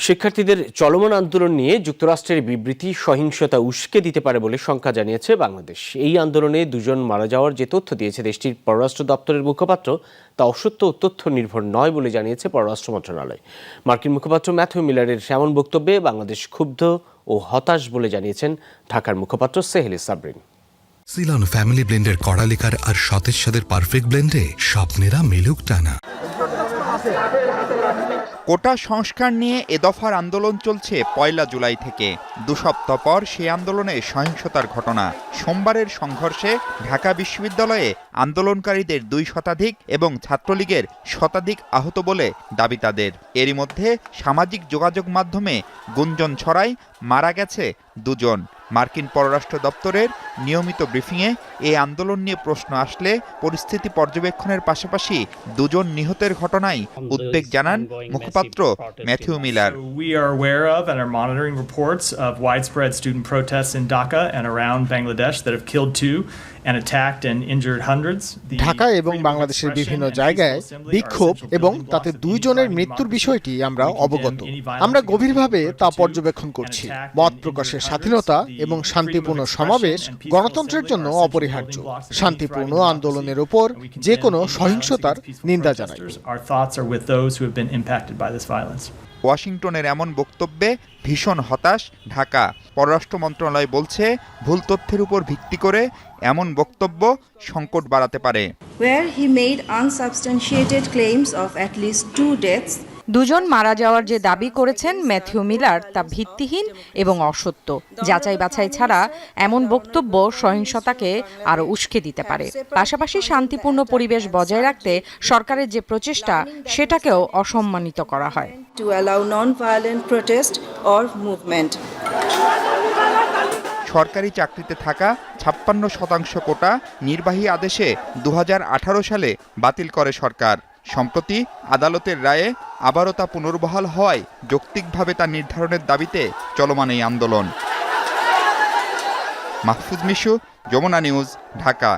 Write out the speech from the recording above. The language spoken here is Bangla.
শিক্ষার্থীদের চলমান আন্দোলন নিয়ে যুক্তরাষ্ট্রের বিবৃতি সহিংসতা উস্কে দিতে পারে বলে শঙ্কা জানিয়েছে বাংলাদেশ। এই আন্দোলনে দুজন মারা যাওয়ার যে তথ্য দিয়েছে দেশটির পররাষ্ট্র দপ্তরের মুখপাত্র, তা অসত্য ও তথ্য নির্ভর নয় বলে জানিয়েছে পররাষ্ট্র মন্ত্রণালয়। মার্কিন মুখপাত্র ম্যাথিউ মিলারের এমন বক্তব্যে বাংলাদেশ ক্ষুব্ধ ও হতাশ বলে জানিয়েছেন ঢাকার মুখপাত্র সেহেলি সাবরিন। সিলন ফ্যামিলি ব্লেন্ডের কড়ালিকার আর সতেজ স্বাদের পারফেক্ট ব্লেন্ডে স্বপ্নেরা মেলুক টানা। কোটা সংস্কার নিয়ে এ দফার আন্দোলন চলছে ১ জুলাই থেকে। ২ সপ্তাহ পর সেই আন্দোলনে সহিংসতার ঘটনা। সোমবারের সংঘর্ষে ঢাকা বিশ্ববিদ্যালয়ে আন্দোলনকারীদের ২ শতাধিক এবং ছাত্রলীগের শতাধিক আহত বলে দাবি তাদের। এরই মধ্যে সামাজিক যোগাযোগ মাধ্যমে গুঞ্জন ছড়ায় মারা গেছে ২ জন। মার্কিন পররাষ্ট্র দপ্তরের নিয়মিত ব্রিফিংয়ে এই আন্দোলন নিয়ে প্রশ্ন আসলে পরিস্থিতি পর্যবেক্ষণের পাশাপাশি ২ জন নিহতের ঘটনায় উদ্বেগ জানান মুখপাত্র Matthew Miller. We are aware of and are monitoring reports of widespread student protests in Dhaka and around Bangladesh that have killed 2 and attacked and injured hundreds. Dhaka এবং বাংলাদেশের বিভিন্ন জায়গায় বিক্ষোভ এবং তাতে ২ জনের মৃত্যুর বিষয়টি আমরা অবগত। আমরা গভীরভাবে তা পর্যবেক্ষণ করছি। মত প্রকাশের স্বাধীনতা এবং শান্তিপূর্ণ সমাবেশ গণতন্ত্রের জন্য অপরিহার্য। শান্তিপূর্ণ আন্দোলনের উপর যে কোনো সহিংসতার নিন্দা জানাই। ওয়াশিংটনের এমন বক্তব্যে ভীষণ হতাশ ঢাকা। পররাষ্ট্র মন্ত্রণালয় বলছে, ভুল তথ্যের উপর ভিত্তি করে এমন বক্তব্য সংকট বাড়াতে পারে। Where he made unsubstantiated claims of at least 2 deaths. ২ জন মারা যাওয়ার যে দাবি করেছেন ম্যাথিউ মিলার, তা ভিত্তিহীন এবং অসত্য। যাচাই বাছাই ছাড়া এমন বক্তব্য সহিংসতাকে আরও উস্কে দিতে পারে। পাশাপাশি শান্তিপূর্ণ পরিবেশ বজায় রাখতে সরকারের যে প্রচেষ্টা, সেটাকেও অসম্মানিত করা হয়। To allow non-violent protest or movement. সরকারি চাকরিতে থাকা ৫৬% কোটা নির্বাহী আদেশে ২০১৮ সালে বাতিল করে সরকার। সম্প্রতি আদালতের রায়ে আবারও তা পুনর্বহাল হওয়ায় যৌক্তিকভাবে তা নির্ধারণের দাবিতে চলমান এই আন্দোলন। মাহফুজ মিশু, যমুনা নিউজ, ঢাকা।